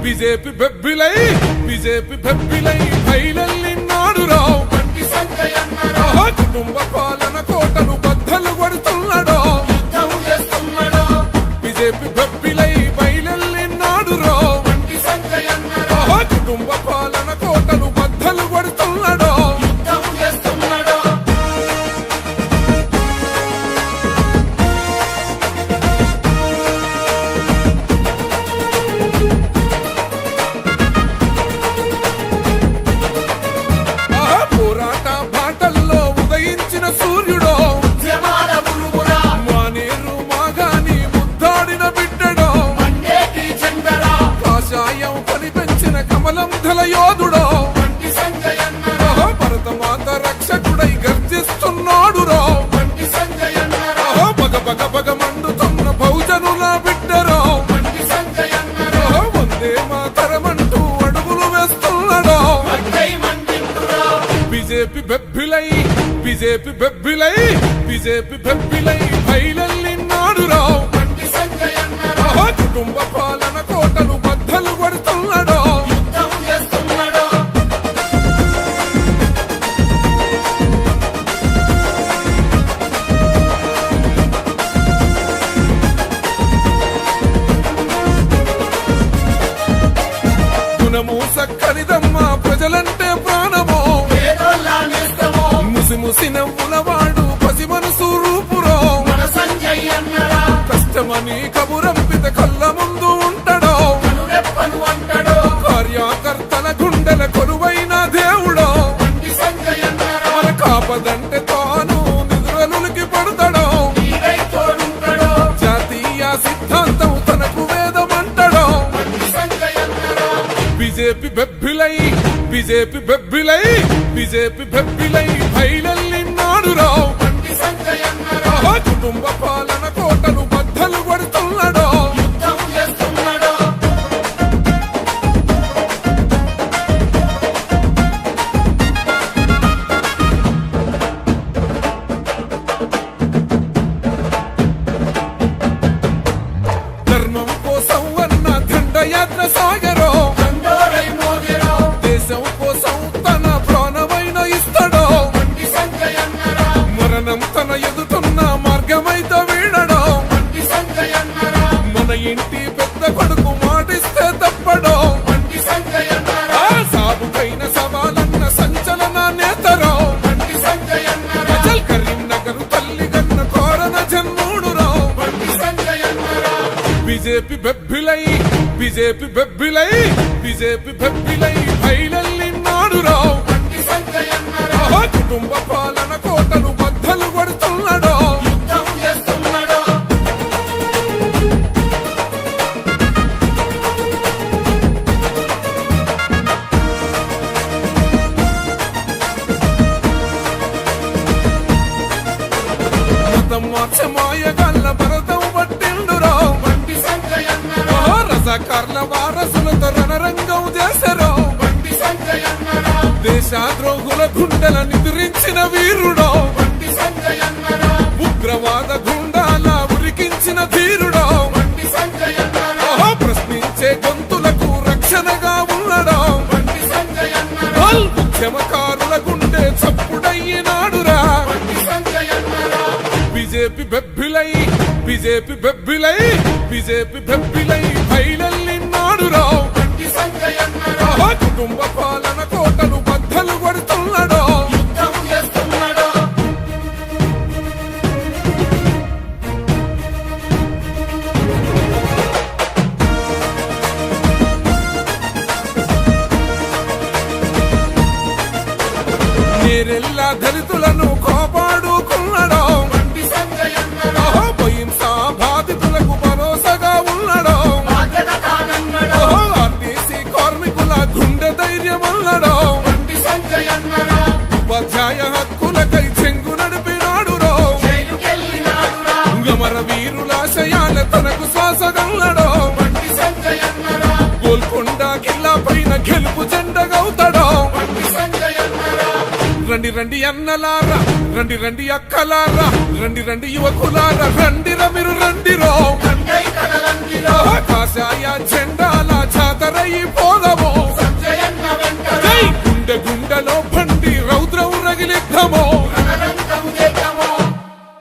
BJP బెబ్బిలై బయలెల్లినాడు రావు కుటుంబ పాలన కోటలు బద్దలు కొడుతున్నాడు బిజెపి బెబ్బిలై బయలెల్లినాడు రావు కుటుంబ పాలన కోటలు బద్దలు కొడుతున్నాడు సూర్యుడో మానేరు మాగాని ముద్దాడిన బిడ్డడో కాషాయం కనిపెంచిన కమలం ధల యోధుడో భరతమాత రక్షకుడై గర్జిస్తున్నాడు రో బగ బగ బగ మండుతున్న బహుజనుల బిడ్డరో వందే మాతరమంటూ అడుగులు వేస్తున్నాడో బిజెపి బెబ్బిలై బయలెల్లినాడు రావు కుటుంబ పాలన కోటలు బద్దలు కొడుతున్నాడు గుణము సక్కనిదమ్మ ప్రజలంటే ప్రాణమో ముసి నవ్వులవాడు పసి మనసు రూపురో కష్టమని కబురంపిత కళ్ళ ముందు ఉంటాడో కార్యకర్తల గుండెల కొలువైన దేవుడో మన కాపదంటే తాను నిద్రలునికి పడతాడో జాతీయ సిద్ధాంతం తనకు వేదమంటాడో బిజెపి బెబ్బిలై బయలెల్లినాడు రావు కుటుంబ పాలన కోటలు బద్దలు కొడుతున్నాడో ధర్మం కోసం అన్న దండయాత్ర సాగరో దేశం కోసం తన ప్రాణమైన ఇస్తాడో మరణం తన ఎదుతున్న మార్గమైతే వీడడో మన ఇంటి పెద్ద కొడుకు మాటిస్తే తప్పడో సాగుకైన సవాలన్న సంచలన నేతరో కరీంనగర్ తల్లి కన్న కోరన జన్ముడురో బిజెపి బెబ్బిలై బయలెల్లినాడు రావు కుటుంబ పాలన కోటలు బద్దలు కొడుతున్నాడో మతం మార్చమాయగల్ల భరతం పట్టిండురో రజాకార్ల వారసులతో రణరంగం చేశారో దేశద్రోహుల గుండెల నిద్రించిన వీరుడో ఉగ్రవాద గుండాల ఉరికించిన ధీరుడో ప్రశ్నించే గొంతులకు రక్షణగా ఉన్నడో ఉద్యమకారుల గుండె చప్పుడయ్యినాడురా బిజెపి బెబ్బిలై బయలెల్లినాడు రావు కుటుంబ పాలన కోటలు బద్దలు కొడుతున్నాడో నేరెల్లా దళితులను కాపాడుకున్నాడో అహింసా బాధితులకు భరోసాగా ఉన్నాడో ఆర్టీసీ కార్మికుల గుండె ధైర్యం అన్నాడో ఉపాధ్యాయ హక్కులకై చెంగు నడిపినాడు రో గమర వీరులాశయాల తనకు శ్వాసగల్లడో గోల్కొండ కిల్లా పైన గెలుపు జెండగవుతాడో రండి రండి అన్నలారా రండి రండి అక్కలారా రండి రండి యువకులారా రండిరా మీరు రండిరో